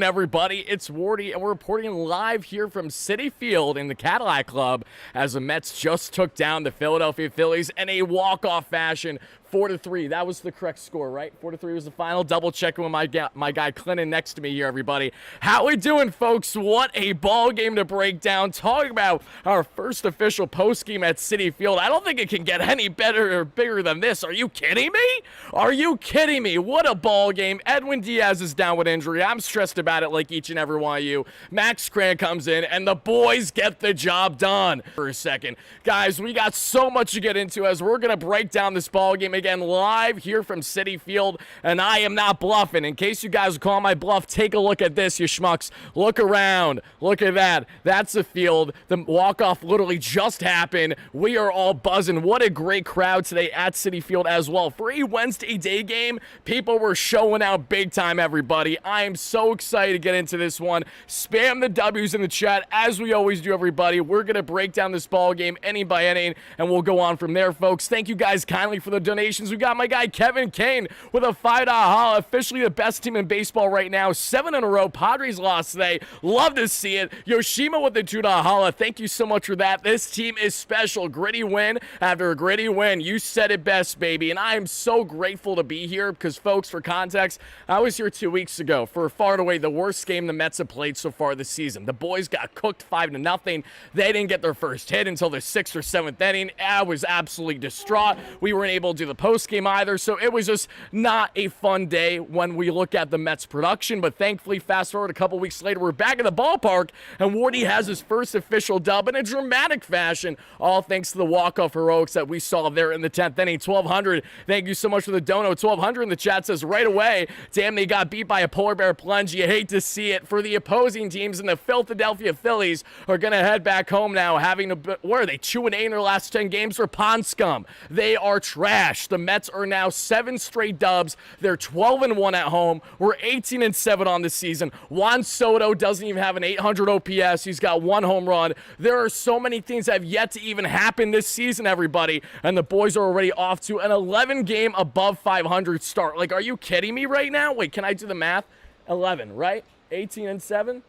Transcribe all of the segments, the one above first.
Everybody, it's Wardy, and we're reporting live here from Citi Field in the Cadillac Club as the Mets just took down the Philadelphia Phillies in a walk-off fashion. 4-3. That was the correct score, right? 4-3 was the final. Double checking with my guy Clinton next to me here, everybody. How we doing, folks? What a ball game to break down. Talking about our first official postgame at Citi Field. I don't think it can get any better or bigger than this. Are you kidding me? Are you kidding me? What a ball game. Edwin Diaz is down with injury. I'm stressed about it like each and every one of you. Max Cran comes in, and the boys get the job done. For a second, guys, we got so much to get into as we're going to break down this ball game again live here from Citi Field, and I am not bluffing. In case you guys call my bluff, take a look at this, you schmucks. Look around. Look at that. That's the field. The walk-off literally just happened. We are all buzzing. What a great crowd today at Citi Field as well. For a Wednesday day game, people were showing out big time, everybody. I am so excited to get into this one. Spam the W's in the chat, as we always do, everybody. We're going to break down this ball game inning by inning, and we'll go on from there, folks. Thank you guys kindly for the donations. We got my guy Kevin Kane with a $5 holla. Officially the best team in baseball right now. 7 in a row. Padres lost today. Love to see it. Yoshima with the $2 holla. Thank you so much for that. This team is special. Gritty win after a gritty win. You said it best, baby. And I am so grateful to be here because, folks, for context, I was here 2 weeks ago for far and away the worst game the Mets have played so far this season. The boys got cooked 5-0. They didn't get their first hit until the 6th or 7th inning. I was absolutely distraught. We weren't able to do the post game either, so it was just not a fun day when we look at the Mets production. But thankfully, fast forward a couple weeks later, we're back at the ballpark, and Wardy has his first official dub in a dramatic fashion, all thanks to the walk-off heroics that we saw there in the 10th inning. 1200, thank you so much for the dono. 1200 in the chat says right away, damn, they got beat by a polar bear plunge. You hate to see it. For the opposing teams, and the Philadelphia Phillies are going to head back home now, having to, where are they, 2-8 in their last 10 games for pond scum. They are trash. The Mets are now 7 straight dubs. They're 12-1 at home. We're 18-7 on this season. Juan Soto doesn't even have an 800 OPS. He's got 1 home run. There are so many things that have yet to even happen this season, everybody, and the boys are already off to an 11-game above 500 start. Like, are you kidding me right now? Wait, can I do the math? 11, right? 18-7?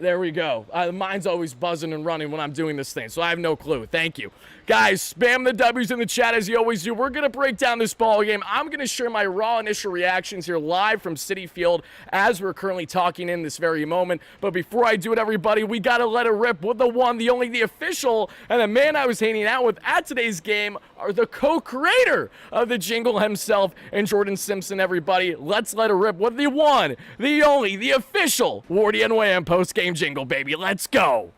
There we go. Mine's always buzzing and running when I'm doing this thing, so I have no clue. Thank you. Guys, spam the W's in the chat as you always do. We're going to break down this ball game. I'm going to share my raw initial reactions here live from Citi Field as we're currently talking in this very moment. But before I do it, everybody, we got to let it rip with the one, the only, the official, and the man I was hanging out with at today's game are the co-creator of the jingle himself and Jordan Simpson, everybody. Let's let it rip with the one, the only, the official WardyNYM post-game jingle, baby. Let's go.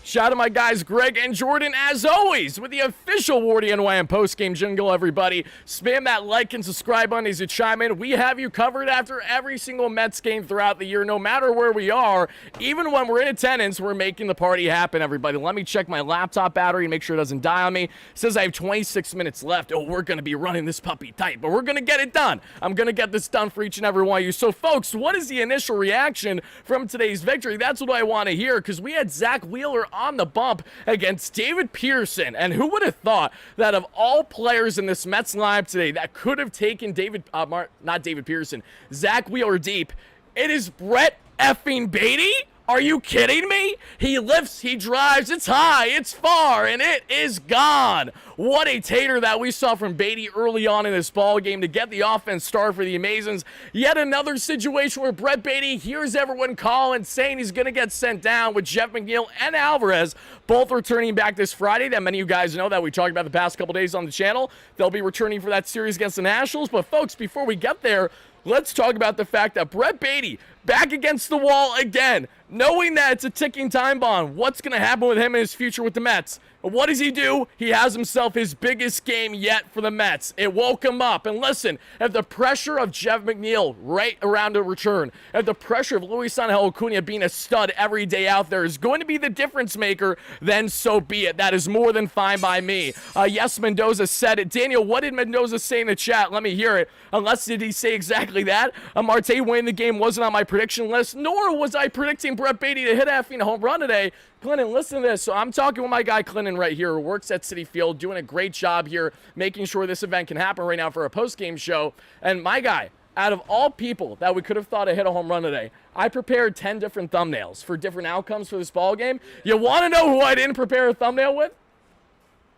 Shout out to my guys Greg and Jordan, as always, with the official WardyNYM post-game jingle, everybody. Spam that like and subscribe button as you chime in. We have you covered after every single Mets game throughout the year, no matter where we are. Even when we're in attendance, we're making the party happen, everybody. Let me check my laptop battery and make sure it doesn't die on me. It says I have 26 minutes left. Oh, we're going to be running this puppy tight, but we're going to get it done. I'm going to get this done for each and every one of you. So, folks, what is the initial reaction from today's victory? That's what I want to hear, because we had Zach Wheeler on the bump against David Pearson, and who would have thought that of all players in this Mets lineup today that could have taken not David Pearson, Zach Wheeler deep, it is Brett effing Beatty? Are you kidding me? He lifts, he drives, it's high, it's far, and it is gone. What a tater that we saw from Beatty early on in this ball game to get the offense started for the Amazons. Yet another situation where Brett Beatty hears everyone calling, saying he's going to get sent down, with Jeff McNeil and Alvarez both returning back this Friday. That many of you guys know that we talked about the past couple days on the channel. They'll be returning for that series against the Nationals. But folks, before we get there, let's talk about the fact that Brett Beatty back against the wall again, knowing that it's a ticking time bomb. What's going to happen with him in his future with the Mets? What does he do? He has himself his biggest game yet for the Mets. It woke him up. And listen, if the pressure of Jeff McNeil right around a return, if the pressure of Luis Angel Acuna being a stud every day out there is going to be the difference maker, then so be it. That is more than fine by me. Yes, Mendoza said it. Daniel, what did Mendoza say in the chat? Let me hear it. Unless did he say exactly that? Marte winning the game wasn't on my prediction list, nor was I predicting Brett Beatty to hit a home run today. Clinton, listen to this. So I'm talking with my guy Clinton right here, who works at Citi Field, doing a great job here, making sure this event can happen right now for a post-game show. And my guy, out of all people that we could have thought of hit a home run today, I prepared 10 different thumbnails for different outcomes for this ball game. You want to know who I didn't prepare a thumbnail with?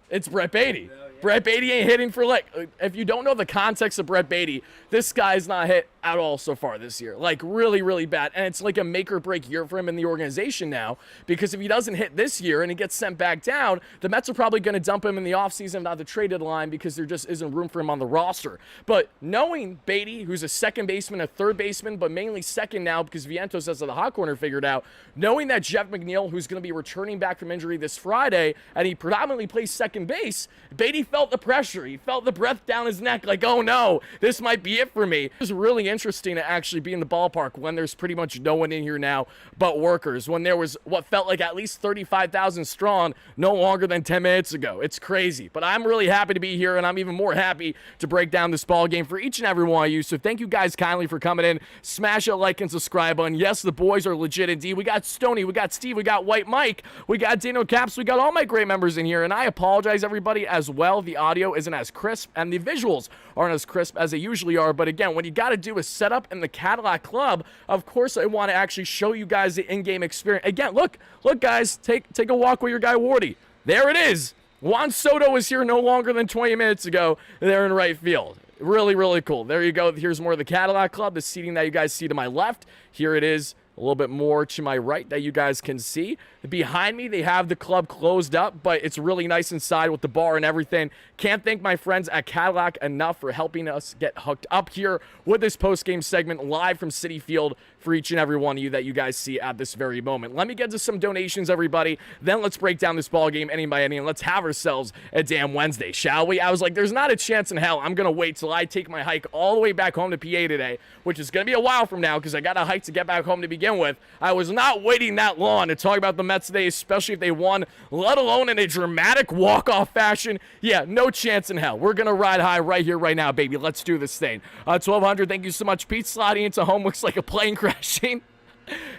It's Brett Beatty. Brett Beatty ain't hitting for if you don't know the context of Brett Beatty, this guy's not hit at all so far this year. Like, really, really bad. And it's like a make or break year for him in the organization now, because if he doesn't hit this year and he gets sent back down, the Mets are probably going to dump him in the offseason, not the trade deadline, because there just isn't room for him on the roster. But knowing Beatty, who's a second baseman, a third baseman, but mainly second now because Vientos has the hot corner figured out, knowing that Jeff McNeil, who's going to be returning back from injury this Friday, and he predominantly plays second base, Beatty felt the pressure. He felt the breath down his neck, like, oh no, this might be it for me. It was really interesting to actually be in the ballpark when there's pretty much no one in here now but workers, when there was what felt like at least 35,000 strong no longer than 10 minutes ago. It's crazy, but I'm really happy to be here, and I'm even more happy to break down this ball game for each and every one of you. So thank you guys kindly for coming in. Smash a like and subscribe button. Yes, the boys are legit indeed. We got Stoney, we got Steve, we got White Mike, we got Dino Caps, we got all my great members in here, and I apologize everybody as well. The audio isn't as crisp and the visuals aren't as crisp as they usually are, but again, what you got to do is set up in the Cadillac Club. Of course, I want to actually show you guys the in-game experience. Again, look guys, take a walk with your guy Wardy. There it is. Juan Soto was here no longer than 20 minutes ago. They're in right field. Really, really cool. There you go. Here's more of the Cadillac Club, the seating that you guys see to my left. Here it is. A little bit more to my right that you guys can see. Behind me, they have the club closed up, but it's really nice inside with the bar and everything. Can't thank my friends at Cadillac enough for helping us get hooked up here with this post-game segment live from Citi Field for each and every one of you that you guys see at this very moment. Let me get to some donations, everybody. Then let's break down this ball game inning by inning, and let's have ourselves a damn Wednesday, shall we? I was like, there's not a chance in hell I'm going to wait till I take my hike all the way back home to PA today, which is going to be a while from now because I got a hike to get back home to begin with. I was not waiting that long to talk about the Mets today, especially if they won, let alone in a dramatic walk-off fashion. Yeah, no chance in hell. We're going to ride high right here, right now, baby. Let's do this thing. 1200, thank you so much. Pete sliding into home looks like a plane crashing.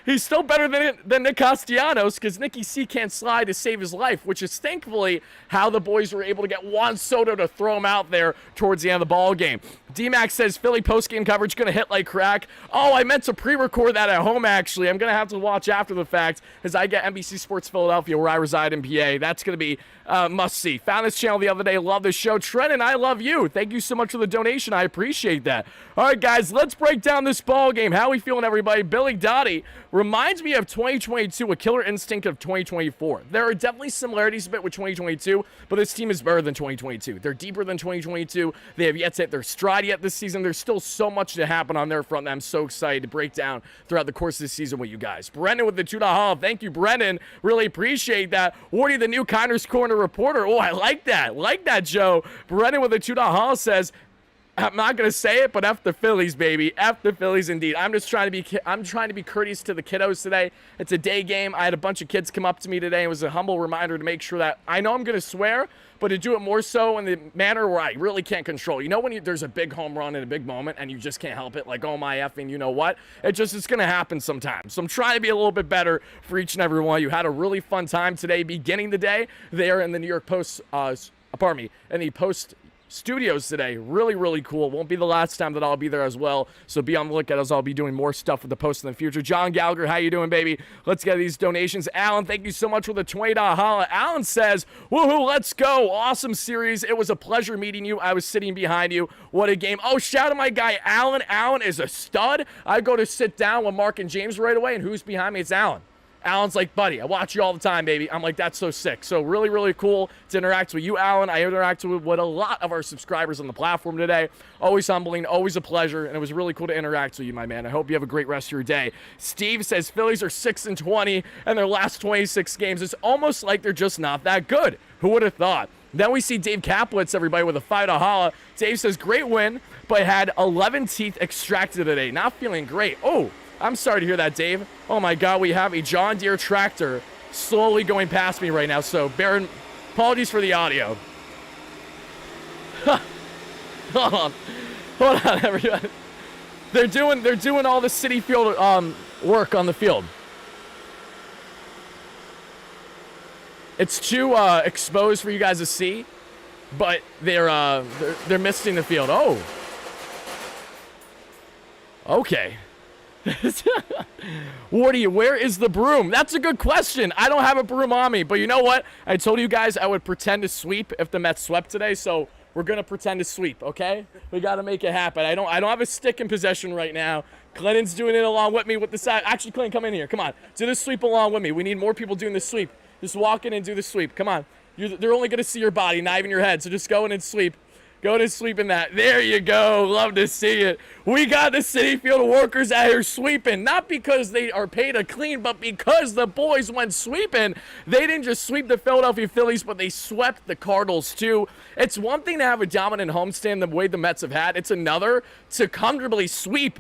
He's still better than Nick Castellanos because Nicky C can't slide to save his life, which is thankfully how the boys were able to get Juan Soto to throw him out there towards the end of the ball game. D-Max says Philly postgame coverage going to hit like crack. Oh, I meant to pre-record that at home, actually. I'm going to have to watch after the fact as I get NBC Sports Philadelphia where I reside in PA. That's going to be must-see. Found this channel the other day. Love this show. Trent and I love you. Thank you so much for the donation. I appreciate that. All right, guys, let's break down this ball game. How we feeling, everybody? Billy Dottie reminds me of 2022, a killer instinct of 2024. There are definitely similarities a bit with 2022, but this team is better than 2022. They're deeper than 2022. They have yet to hit their stride yet this season. There's still so much to happen on their front that I'm so excited to break down throughout the course of this season with you guys. Brendan with the $2. Thank you, Brendan. Really appreciate that. Wardy, the new Kinders Corner reporter. Oh, I like that. Like that, Joe. Brendan with the $2 says, I'm not gonna say it, but F the Phillies, baby. F the Phillies, indeed. I'm trying to be courteous to the kiddos today. It's a day game. I had a bunch of kids come up to me today. It was a humble reminder to make sure that I know I'm gonna swear, but to do it more so in the manner where I really can't control. You know when there's a big home run in a big moment and you just can't help it, like, oh my effing, you know what? It's gonna happen sometimes. So I'm trying to be a little bit better for each and every one of you. Had a really fun time today, beginning the day there in the New York Post. In the Post studios today. Really, really cool. Won't be the last time that I'll be there as well, so be on the lookout as I'll be doing more stuff with the Post in the future. John Gallagher, how you doing, baby? Let's get these donations. Alan, thank you so much for the $20 holla. Alan says, woohoo, let's go. Awesome series. It was a pleasure meeting you. I was sitting behind you. What a game. Oh, shout out to my guy, Alan. Alan is a stud. I go to sit down with Mark and James right away, and who's behind me? It's Alan. Alan's like, buddy, I watch you all the time, baby. I'm like, that's so sick. So really, really cool to interact with you, Alan. I interacted with a lot of our subscribers on the platform today. Always humbling, always a pleasure, and it was really cool to interact with you, my man. I hope you have a great rest of your day. Steve says Phillies are 6-20 and their last 26 games. It's almost like they're just not that good. Who would have thought? Then we see Dave Kaplitz, everybody, with a $5 holla. Dave says, great win, but had 11 teeth extracted today. Not feeling great. Oh, I'm sorry to hear that, Dave. Oh, my God, we have a John Deere tractor slowly going past me right now, so apologies for the audio. Hold on, everybody. They're doing all the Citi Field work on the field. It's too exposed for you guys to see, but they're misting the field. Oh, okay. Wardy, where is the broom? That's a good question. I don't have a broom on me, but you know what? I told you guys I would pretend to sweep if the Mets swept today, so we're gonna pretend to sweep, okay? We gotta make it happen. I don't have a stick in possession right now. Clinton's doing it along with me with the side. Actually, Clinton, come in here. Come on, do the sweep along with me. We need more people doing the sweep. Just walk in and do the sweep. Come on. They're only gonna see your body, not even your head. So just go in and sweep. Go to sleep in that. There you go. Love to see it. We got the Citi Field workers out here sweeping. Not because they are paid to clean, but because the boys went sweeping. They didn't just sweep the Philadelphia Phillies, but they swept the Cardinals too. It's one thing to have a dominant homestand the way the Mets have had. It's another to comfortably sweep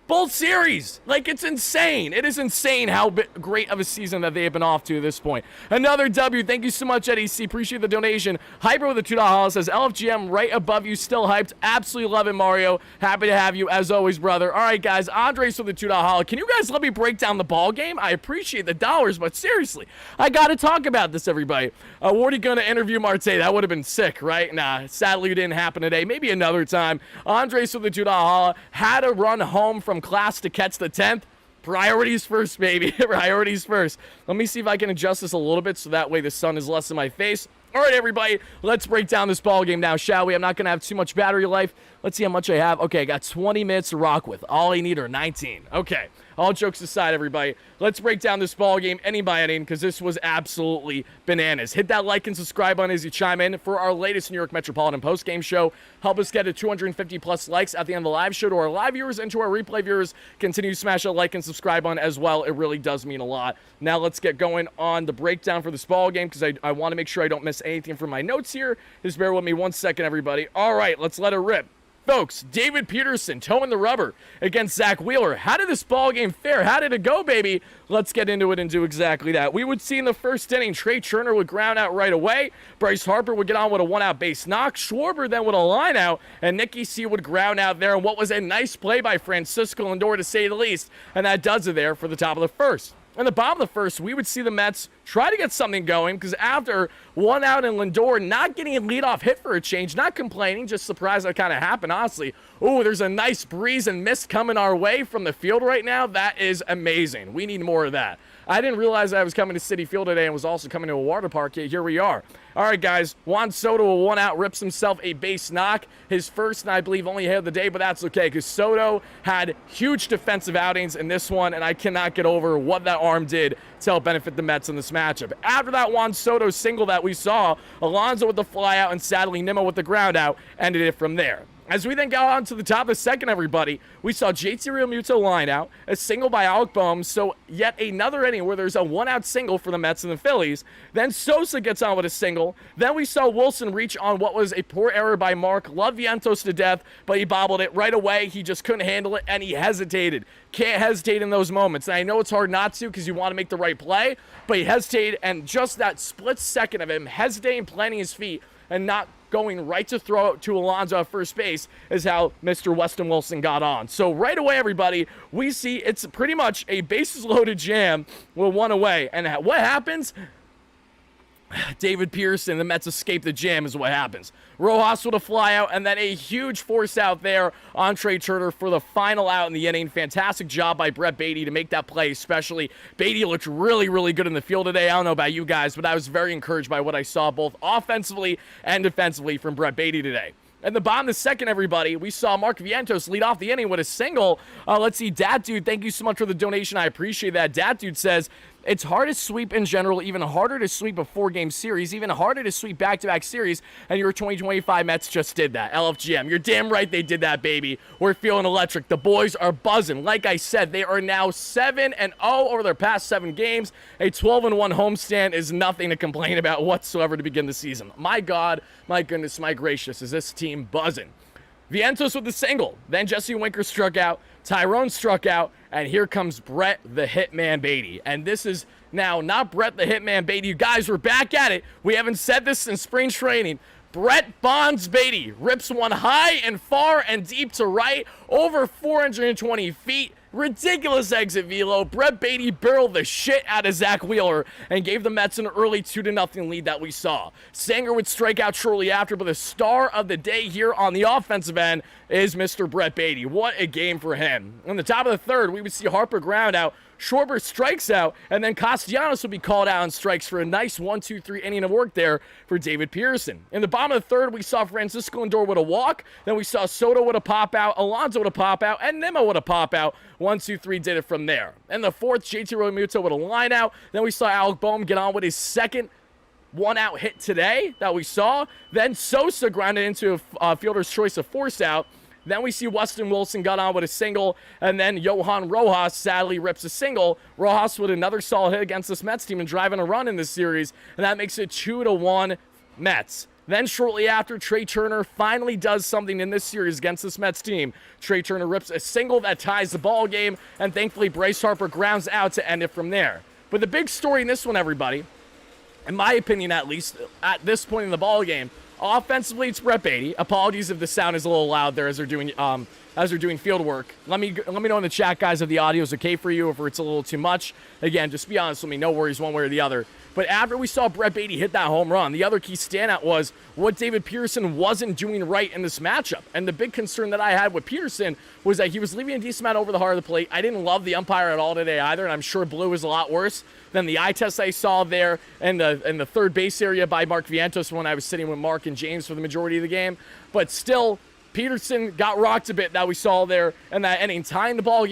both series. Like, it's insane. It is insane how great of a season that they have been off to this point. Another W. Thank you so much, Eddie C. Appreciate the donation. Hyper with a $2 says, LFGM right above you, still hyped. Absolutely love it, Mario. Happy to have you, as always, brother. All right, guys. Andres with the $2 holla. Can you guys let me break down the ball game? I appreciate the dollars, but seriously, I got to talk about this, everybody. Wardy going to interview Marte. That would have been sick, right? Nah, sadly, it didn't happen today. Maybe another time. Andres with the $2 holla. Had to run home from class to catch the 10th. Priorities first, baby. Priorities first. Let me see if I can adjust this a little bit so that way the sun is less in my face. All right, everybody, let's break down this ball game now, shall we? I'm not going to have too much battery life. Let's see how much I have. Okay, I got 20 minutes to rock with. All I need are 19. Okay, all jokes aside, everybody, let's break down this ball game any by inning because this was absolutely bananas. Hit that like and subscribe button as you chime in for our latest New York Metropolitan postgame show. Help us get to 250-plus likes at the end of the live show to our live viewers and to our replay viewers. Continue to smash that like and subscribe button as well. It really does mean a lot. Now let's get going on the breakdown for this ball game because I want to make sure I don't miss anything from my notes here. Just bear with me 1 second, everybody. All right, let's let it rip. Folks, David Peterson towing the rubber against Zach Wheeler. How did this ball game fare? How did it go, baby? Let's get into it and do exactly that. We would see in the first inning, Trey Turner would ground out right away. Bryce Harper would get on with a one-out base knock. Schwarber then with a line out, and Nicky C would ground out there. And what was a nice play by Francisco Lindor, to say the least. And that does it there for the top of the first. In the bottom of the first, we would see the Mets try to get something going because after one out and Lindor not getting a leadoff hit for a change, not complaining, just surprised that kind of happened, honestly. Ooh, there's a nice breeze and mist coming our way from the field right now. That is amazing. We need more of that. I didn't realize I was coming to Citi Field today and was also coming to a water park. Yet here we are. All right, guys. Juan Soto, a one-out, rips himself a base knock. His first, and I believe only hit of the day, but that's okay because Soto had huge defensive outings in this one, and I cannot get over what that arm did to help benefit the Mets in this matchup. After that Juan Soto single that we saw, Alonso with the fly out and sadly Nimmo with the ground out ended it from there. As we then got on to the top of the second, everybody, we saw JT Realmuto line out, a single by Alec Boehm, so yet another inning where there's a one-out single for the Mets and the Phillies. Then Sosa gets on with a single. Then we saw Wilson reach on what was a poor error by Mark. Loved Vientos to death, but he bobbled it right away. He just couldn't handle it, and he hesitated. Can't hesitate in those moments. And I know it's hard not to because you want to make the right play, but he hesitated, and just that split second of him hesitating, planting his feet, and not going right to throw it to Alonso at first base is how Mr. Weston Wilson got on. So right away, everybody, we see it's pretty much a bases-loaded jam with one away. And what happens? David Pearson, the Mets escape the jam is what happens. Rojas with a fly out, and then a huge force out there on Trey Turner for the final out in the inning. Fantastic job by Brett Beatty to make that play, especially. Beatty looked really, really good in the field today. I don't know about you guys, but I was very encouraged by what I saw both offensively and defensively from Brett Beatty today. In the bottom of the second, everybody, we saw Mark Vientos lead off the inning with a single. Let's see, Dat Dude, thank you so much for the donation. I appreciate that. Dat Dude says, It's hard to sweep in general, even harder to sweep a 4-game series, even harder to sweep back-to-back series, and your 2025 Mets just did that. LFGM, you're damn right they did that, baby. We're feeling electric. The boys are buzzing. Like I said, they are now 7-0 over their past 7 games. A 12-1 homestand is nothing to complain about whatsoever to begin the season. My God, my goodness, my gracious, is this team buzzing. Vientos with the single. Then Jesse Winker struck out. Tyrone struck out. And here comes Brett the Hitman Beatty. And this is now not Brett the Hitman Beatty. You guys, we're back at it. We haven't said this since spring training. Brett Bonds Beatty rips one high and far and deep to right, over 420 feet. Ridiculous exit velo. Brett Beatty barreled the shit out of Zach Wheeler and gave the Mets an early 2-0 lead that we saw. Sanger would strike out shortly after, but the star of the day here on the offensive end is Mr. Brett Beatty. What a game for him. In the top of the third, we would see Harper ground out. Schwarber strikes out, and then Castellanos would be called out on strikes for a nice 1-2-3 inning of work there for David Pearson. In the bottom of the third, we saw Francisco Lindor with a walk. Then we saw Soto with a pop out, Alonso with a pop out, and Nimmo with a pop out. 1-2-3 did it from there. In the fourth, JT Realmuto with a line out. Then we saw Alec Boehm get on with his second one-out hit today that we saw. Then Sosa grounded into a fielder's choice of force out. Then we see Weston Wilson got on with a single, and then Johan Rojas sadly rips a single. Rojas with another solid hit against this Mets team and driving a run in this series, and that makes it 2-1 Mets. Then shortly after, Trey Turner finally does something in this series against this Mets team. Trey Turner rips a single that ties the ball game, and thankfully Bryce Harper grounds out to end it from there. But the big story in this one, everybody, in my opinion at least, at this point in the ball game, offensively, it's Brett Beatty. Apologies if the sound is a little loud there as they're doing field work. Let me know in the chat, guys, if the audio is okay for you, if it's a little too much. Again, just be honest with me. No worries one way or the other. But after we saw Brett Beatty hit that home run, the other key standout was what David Pearson wasn't doing right in this matchup. And the big concern that I had with Pearson was that he was leaving a decent amount over the heart of the plate. I didn't love the umpire at all today either, and I'm sure blue is a lot worse than the eye test I saw there in the third base area by Mark Vientos when I was sitting with Mark and James for the majority of the game. But still, Peterson got rocked a bit that we saw there in that inning. Tying the ball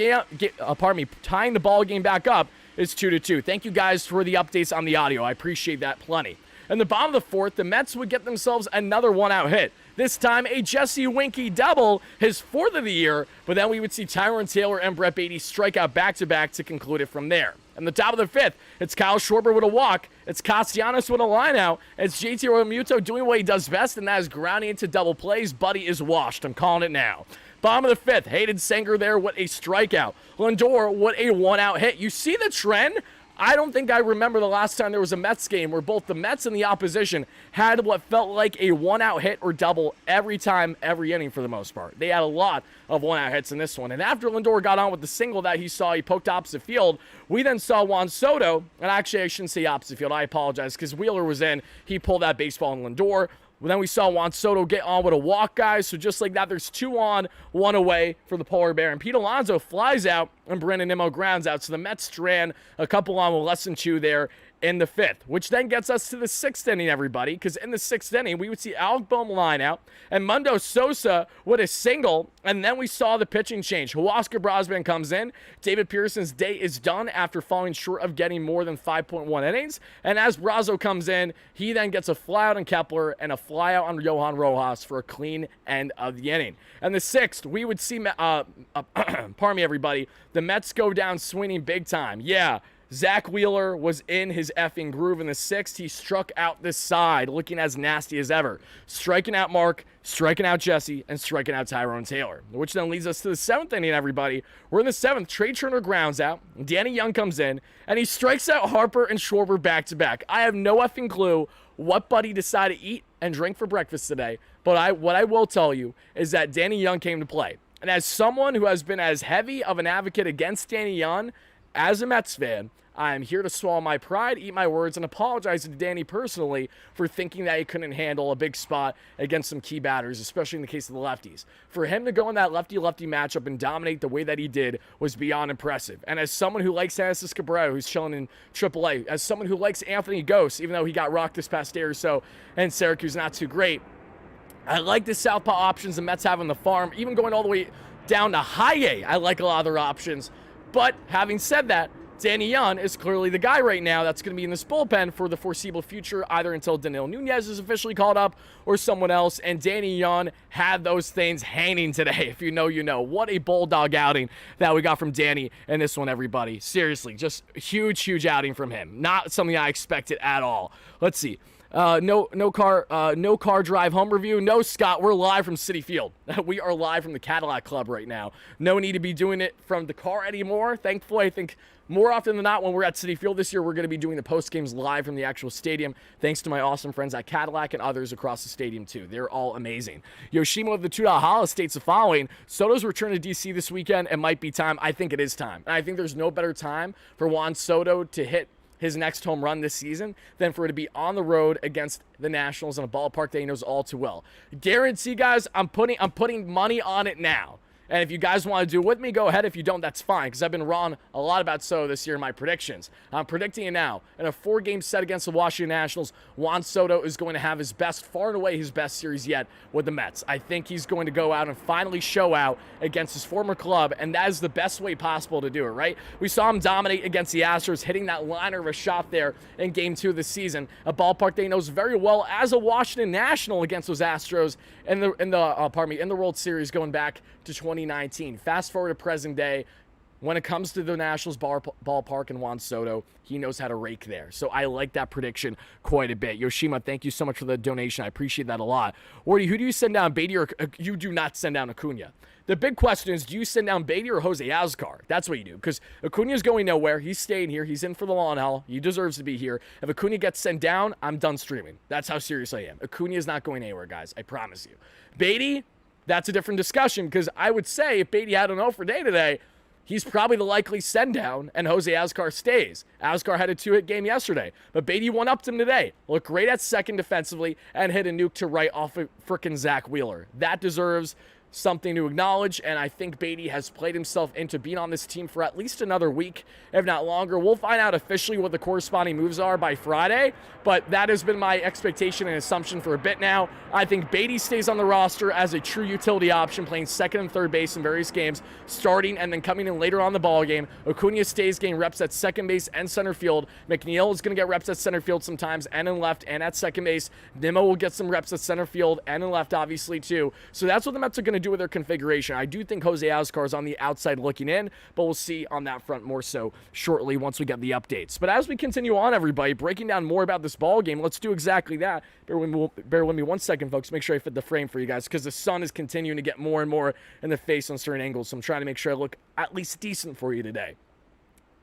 game back up is 2-2. Thank you guys for the updates on the audio. I appreciate that plenty. In the bottom of the fourth, the Mets would get themselves another one-out hit. This time, a Jesse Winky double, his fourth of the year, but then we would see Tyrone Taylor and Brett Beatty strike out back-to-back to conclude it from there. In the top of the fifth, it's Kyle Schwarber with a walk, it's Castellanos with a line-out, it's JT Realmuto doing what he does best, and that is grounding into double plays. Buddy is washed. I'm calling it now. Bottom of the fifth, Hayden Sanger there with a strikeout. Lindor with a one-out hit. You see the trend? I don't think I remember the last time there was a Mets game where both the Mets and the opposition had what felt like a one-out hit or double every time, every inning for the most part. They had a lot of one-out hits in this one. And after Lindor got on with the single that he saw, he poked opposite field, we then saw Juan Soto, and actually I shouldn't say opposite field, I apologize, because Wheeler was in, he pulled that baseball in Lindor. Well, then we saw Juan Soto get on with a walk, guys. So just like that, there's 2 on, 1 away for the Polar Bear. And Pete Alonso flies out, and Brandon Nimmo grounds out. So the Mets strand a couple on with less than 2 there in the fifth, which then gets us to the sixth inning, everybody, because in the sixth inning, we would see Alec Boehm line out, and Mundo Sosa with a single, and then we saw the pitching change. Huascar Brosman comes in. David Pearson's day is done after falling short of getting more than 5.1 innings, and as Brazo comes in, he then gets a flyout on Kepler and a flyout on Johan Rojas for a clean end of the inning. And the sixth, we would see, pardon me, everybody, the Mets go down swinging big time. Yeah, Zach Wheeler was in his effing groove in the sixth. He struck out this side, looking as nasty as ever. Striking out Mark, striking out Jesse, and striking out Tyrone Taylor. Which then leads us to the seventh inning, everybody. We're in the seventh. Trey Turner grounds out. Danny Young comes in, and he strikes out Harper and Schwarber back-to-back. I have no effing clue what Buddy decided to eat and drink for breakfast today, but what I will tell you is that Danny Young came to play. And as someone who has been as heavy of an advocate against Danny Young as a Mets fan, I am here to swallow my pride, eat my words, and apologize to Danny personally for thinking that he couldn't handle a big spot against some key batters, especially in the case of the lefties. For him to go in that lefty-lefty matchup and dominate the way that he did was beyond impressive. And as someone who likes Genesis Cabrera, who's chilling in AAA, as someone who likes Anthony Gose, even though he got rocked this past day or so, and Syracuse not too great, I like the southpaw options the Mets have on the farm, even going all the way down to high A. I like a lot of their options. But having said that, Danny Young is clearly the guy right now that's going to be in this bullpen for the foreseeable future, either until Danilo Nunez is officially called up or someone else. And Danny Young had those things hanging today. If you know, you know. What a bulldog outing that we got from Danny in this one, everybody. Seriously, just huge outing from him. Not something I expected at all. Let's see. No car drive home review. No, Scott, we're live from Citi Field. We are live from the Cadillac Club right now. No need to be doing it from the car anymore. Thankfully, I think more often than not, when we're at Citi Field this year, we're going to be doing the post games live from the actual stadium, thanks to my awesome friends at Cadillac and others across the stadium too. They're all amazing. Yoshima of the $2 Hala states the following: Soto's return to DC this weekend. It might be time. I think it is time. And I think there's no better time for Juan Soto to hit his next home run this season than for it to be on the road against the Nationals in a ballpark that he knows all too well. Guarantee, guys, I'm putting money on it now. And if you guys want to do it with me, go ahead. If you don't, that's fine, because I've been wrong a lot about Soto this year in my predictions. I'm predicting it now. In a 4-game set against the Washington Nationals, Juan Soto is going to have his best, far and away his best series yet with the Mets. I think he's going to go out and finally show out against his former club, and that is the best way possible to do it, right? We saw him dominate against the Astros, hitting that liner of a shot there in Game 2 of the season, a ballpark that he knows very well as a Washington National against those Astros in the World Series going back to 2019. Fast forward to present day, when it comes to the Nationals ballpark and Juan Soto, he knows how to rake there. So I like that prediction quite a bit. Yoshima, thank you so much for the donation. I appreciate that a lot. Wardy, who do you send down, Beatty or you do not send down Acuna? The big question is, do you send down Beatty or Jose Ascar? That's what you do, because Acuna's going nowhere. He's staying here. He's in for the long haul. He deserves to be here. If Acuna gets sent down, I'm done streaming. That's how serious I am. Acuna is not going anywhere, guys. I promise you. Beatty, that's a different discussion, because I would say if Beatty had an 0 for day today, he's probably the likely send down, and Jose Ascar stays. Ascar had a 2-hit game yesterday, but Beatty one-upped him today. Looked great at second defensively and hit a nuke to right off of frickin' Zach Wheeler. That deserves something to acknowledge, and I think Beatty has played himself into being on this team for at least another week, if not longer. We'll find out officially what the corresponding moves are by Friday, but that has been my expectation and assumption for a bit now. I think Beatty stays on the roster as a true utility option, playing second and third base in various games, starting and then coming in later on the ball game. Acuna stays getting reps at second base and center field. McNeil is going to get reps at center field sometimes and in left and at second base. Nimmo will get some reps at center field and in left, obviously, too. So that's what the Mets are going to do with their configuration. I do think Jose Ascar is on the outside looking in, but we'll see on that front more so shortly once we get the updates. But as we continue on, everybody, breaking down more about this ball game, let's do exactly that. Bear with me 1 second, folks. Make sure I fit the frame for you guys, because the sun is continuing to get more and more in the face on certain angles, so I'm trying to make sure I look at least decent for you today.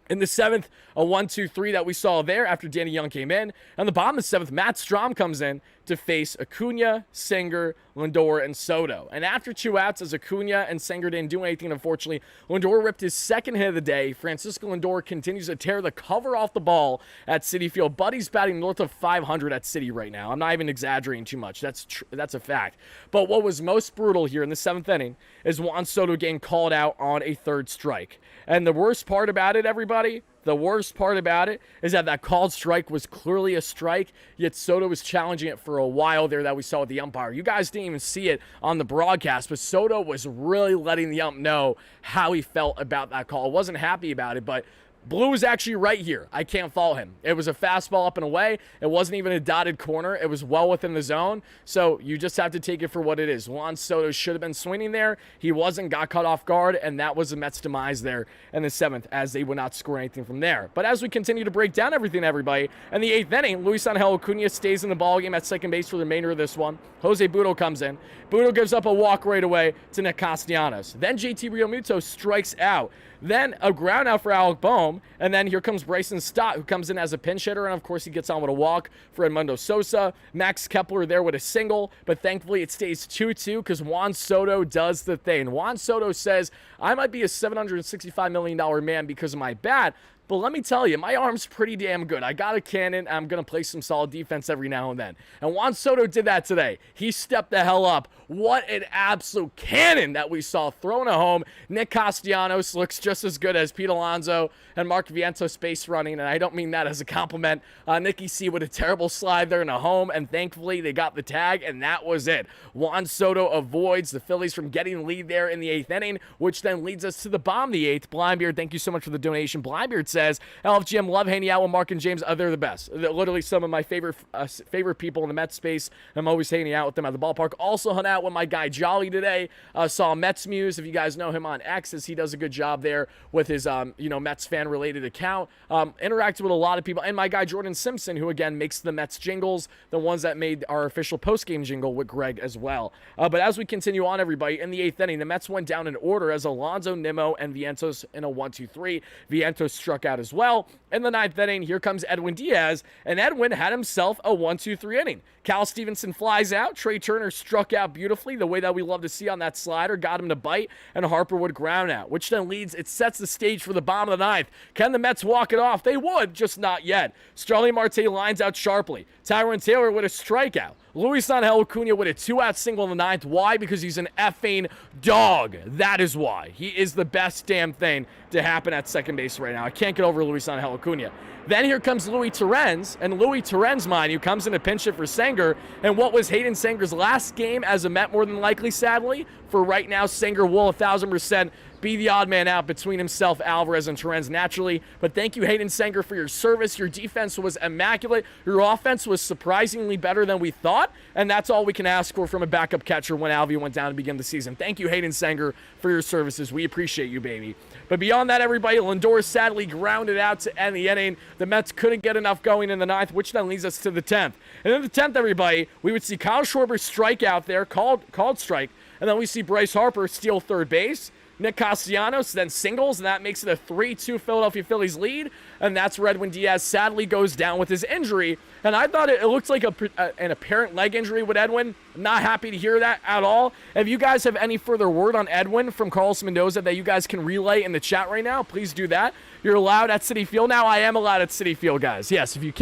In the 7th, a 1-2-3 that we saw there after Danny Young came in. On the bottom of the 7th, Matt Strom comes in to face Acuna, Singer, Lindor, and Soto. And after 2 outs, as Acuna and Singer didn't do anything, unfortunately, Lindor ripped his second hit of the day. Francisco Lindor continues to tear the cover off the ball at Citi Field. Buddy's batting north of 500 at Citi right now. I'm not even exaggerating too much. That's a fact. But what was most brutal here in the 7th inning is Juan Soto getting called out on a 3rd strike. And the worst part about it, everybody, the worst part about it is that called strike was clearly a strike, yet Soto was challenging it for a while there that we saw with the umpire. You guys didn't even see it on the broadcast, but Soto was really letting the ump know how he felt about that call. Wasn't happy about it, but Blue was actually right here. I can't fault him. It was a fastball up and away. It wasn't even a dotted corner. It was well within the zone. So you just have to take it for what it is. Juan Soto should have been swinging there. He wasn't, got caught off guard, and that was the Mets' demise there in the 7th, as they would not score anything from there. But as we continue to break down everything, everybody, in the 8th inning, Luis Angel Acuna stays in the ballgame at second base for the remainder of this one. Jose Butto comes in. Butto gives up a walk right away to Nick Castellanos. Then JT Realmuto strikes out. Then a ground out for Alec Boehm, and then here comes Bryson Stott, who comes in as a pinch hitter, and of course he gets on with a walk for Edmundo Sosa. Max Kepler there with a single, but thankfully it stays 2-2 because Juan Soto does the thing. Juan Soto says, I might be a $765 million man because of my bat, but let me tell you, my arm's pretty damn good. I got a cannon. I'm going to play some solid defense every now and then. And Juan Soto did that today. He stepped the hell up. What an absolute cannon that we saw thrown at home. Nick Castellanos looks just as good as Pete Alonso and Mark Vientos base running, and I don't mean that as a compliment. Nicky C with a terrible slide there in a home, and thankfully they got the tag, and that was it. Juan Soto avoids the Phillies from getting lead there in the 8th inning, which then leads us to the bottom of the 8th. Blindbeard, thank you so much for the donation. Blindbeard says, LFGM, love hanging out with Mark and James. They're the best. They're literally some of my favorite people in the Mets space. I'm always hanging out with them at the ballpark. Also hung out with my guy Jolly today. Saw Mets Muse, if you guys know him on X, as he does a good job there with his Mets fan related account. Interacted with a lot of people, and my guy Jordan Simpson, who again makes the Mets jingles, the ones that made our official postgame jingle with Greg as well. But as we continue on, everybody, in the 8th inning, the Mets went down in order as Alonso, Nimmo, and Vientos in a 1-2-3. Vientos struck out as well. In the 9th inning, here comes Edwin Diaz, and Edwin had himself a 1-2-3 inning. Cal Stevenson flies out. Trey Turner struck out beautifully, the way that we love to see on that slider, got him to bite, and Harper would ground out, which then it sets the stage for the bottom of the 9th. Can the Mets walk it off? They would, just not yet. Starling Marte lines out sharply. Tyrone Taylor with a strikeout. Luis Angel Acuna with a 2-out single in the 9th. Why? Because he's an effing dog. That is why. He is the best damn thing to happen at second base right now. I can't get over Luis Angel Acuna. Then here comes Louis Torrens, and Louis Torrens, mind you, comes in a pinch hit for Sanger, and what was Hayden Sanger's last game as a Met, more than likely, sadly, for right now, Sanger will 1,000% be the odd man out between himself, Alvarez, and Torrens naturally. But thank you, Hayden Sanger, for your service. Your defense was immaculate. Your offense was surprisingly better than we thought, and that's all we can ask for from a backup catcher when Alvy went down to begin the season. Thank you, Hayden Sanger, for your services. We appreciate you, baby. But beyond that, everybody, Lindor sadly grounded out to end the inning. The Mets couldn't get enough going in the 9th, which then leads us to the 10th. And in the 10th, everybody, we would see Kyle Schwarber strike out there, called strike, and then we see Bryce Harper steal third base. Nick Castellanos then singles, and that makes it a 3-2 Philadelphia Phillies lead, and that's where Edwin Diaz sadly goes down with his injury. And I thought it looked like an apparent leg injury with Edwin. Not happy to hear that at all. If you guys have any further word on Edwin from Carlos Mendoza that you guys can relay in the chat right now, please do that. You're allowed at Citi Field now. I am allowed at Citi Field, guys. Yes, if you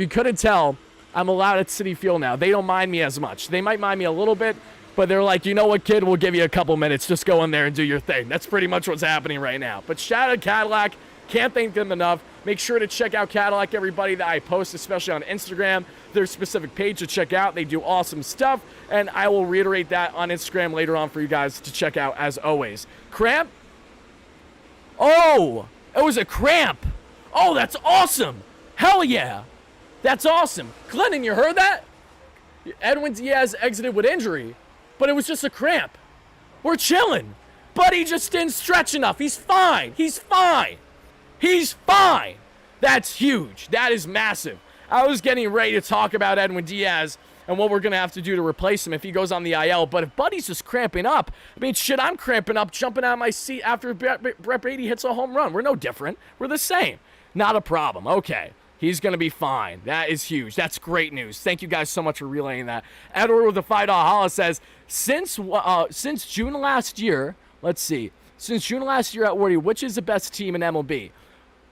couldn't tell, I'm allowed at Citi Field now. They don't mind me as much. They might mind me a little bit, but they're like, you know what, kid, we'll give you a couple minutes. Just go in there and do your thing. That's pretty much what's happening right now. But shout out Cadillac. Can't thank them enough. Make sure to check out Cadillac, everybody, that I post, especially on Instagram. Their specific page to check out. They do awesome stuff, and I will reiterate that on Instagram later on for you guys to check out as always. Cramp? Oh, it was a cramp. Oh, that's awesome. Hell yeah. That's awesome. Glennon, you heard that? Edwin Diaz exited with injury, but it was just a cramp. We're chilling. But he just didn't stretch enough. He's fine. He's fine. He's fine. That's huge. That is massive. I was getting ready to talk about Edwin Diaz and what we're going to have to do to replace him if he goes on the IL. But if Buddy's just cramping up, I mean, shit, I'm cramping up, jumping out of my seat after Brett Brady hits a home run. We're no different. We're the same. Not a problem. Okay. He's going to be fine. That is huge. That's great news. Thank you guys so much for relaying that. Edward with the $5 holla says, since June last year, let's see, since June last year at Wardy, which is the best team in MLB?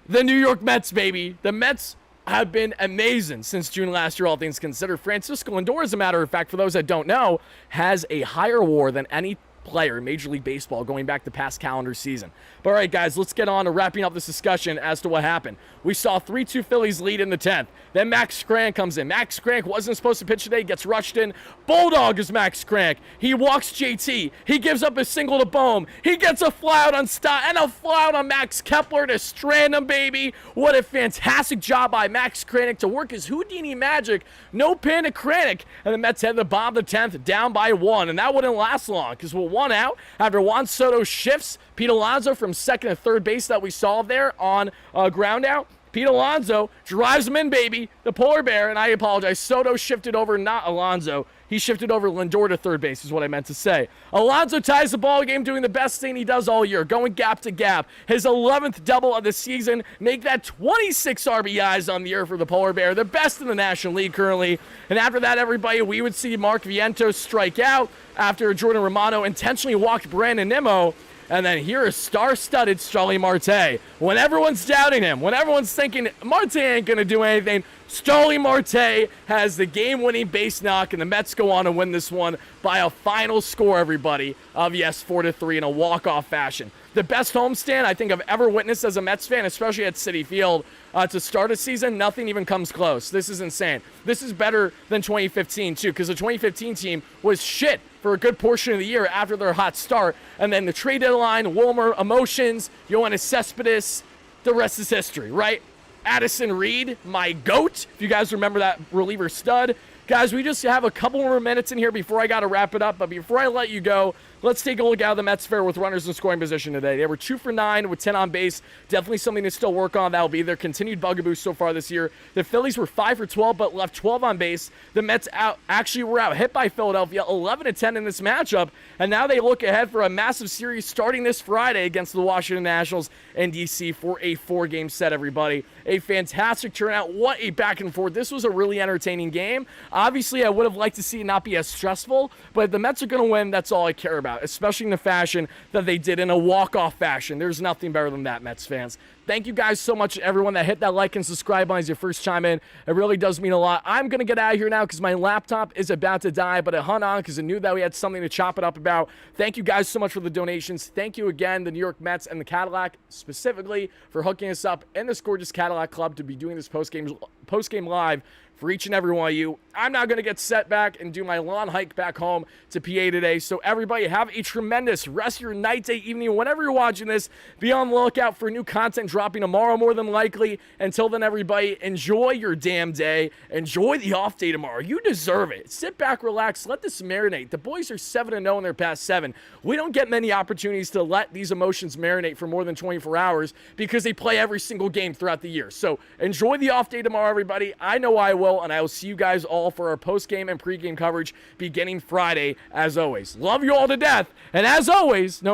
The New York Mets, baby. The Mets have been amazing since June last year, all things considered. Francisco Lindor, as a matter of fact, for those that don't know, has a higher WAR than any player in Major League Baseball going back to past calendar season. But all right, guys, let's get on to wrapping up this discussion as to what happened. We saw 3-2 Phillies lead in the 10th. Then Max Crank comes in. Max Crank wasn't supposed to pitch today, gets rushed in. Bulldog is Max Crank. He walks JT. He gives up a single to Bohm. He gets a fly out on Stott and a fly out on Max Kepler to strand him, baby. What a fantastic job by Max Crank to work his Houdini magic. No pin to Crank. And the Mets head the bottom of the 10th down by 1. And that wouldn't last long because with 1 out, after Juan Soto shifts, Pete Alonso from second and third base that we saw there on ground out. Pete Alonso drives him in, baby. The polar bear, and I apologize. Soto shifted over, not Alonso. He shifted over Lindor to third base is what I meant to say. Alonso ties the ball game, doing the best thing he does all year, going gap to gap. His 11th double of the season, make that 26 RBIs on the year for the polar bear, the best in the National League currently. And after that, everybody, we would see Mark Vientos strike out after Jordan Romano intentionally walked Brandon Nimmo. And then here is star-studded Starling Marte. When everyone's doubting him, when everyone's thinking Marte ain't going to do anything, Starling Marte has the game-winning base knock, and the Mets go on to win this one by a final score, everybody, of, yes, 4-3 in a walk-off fashion. The best homestand I think I've ever witnessed as a Mets fan, especially at Citi Field, to start a season. Nothing even comes close. This is insane. This is better than 2015, too, because the 2015 team was shit for a good portion of the year after their hot start. And then the trade deadline, Wilmer, emotions, Yoenis Cespedes, the rest is history, right? Addison Reed, my GOAT, if you guys remember that reliever stud. Guys, we just have a couple more minutes in here before I got to wrap it up. But before I let you go, let's take a look at how the Mets fare with runners in scoring position today. They were 2 for 9 with 10 on base. Definitely something to still work on. That'll be their continued bugaboo so far this year. The Phillies were 5 for 12 but left 12 on base. The Mets were out hit by Philadelphia 11-10 in this matchup. And now they look ahead for a massive series starting this Friday against the Washington Nationals in D.C. for a 4-game set, everybody. A fantastic turnout. What a back and forth. This was a really entertaining game. Obviously, I would have liked to see it not be as stressful, but if the Mets are going to win, that's all I care about, especially in the fashion that they did, in a walk-off fashion. There's nothing better than that, Mets fans. Thank you guys so much, everyone that hit that like and subscribe button as your first chime in. It really does mean a lot. I'm going to get out of here now because my laptop is about to die, but I hung on because I knew that we had something to chop it up about. Thank you guys so much for the donations. Thank you again, the New York Mets and the Cadillac, specifically, for hooking us up in this gorgeous Cadillac Club to be doing this post-game live for each and every one of you. I'm now going to get set back and do my lawn hike back home to PA today. So everybody, have a tremendous rest of your night, day, evening, whenever you're watching this. Be on the lookout for new content dropping tomorrow, more than likely. Until then, everybody, enjoy your damn day. Enjoy the off day tomorrow. You deserve it. Sit back, relax, let this marinate. The boys are 7-0 in their past 7. We don't get many opportunities to let these emotions marinate for more than 24 hours because they play every single game throughout the year. So enjoy the off day tomorrow, everybody. I know I will, and I will see you guys all for our post-game and pre-game coverage beginning Friday, as always. Love you all to death, and as always, no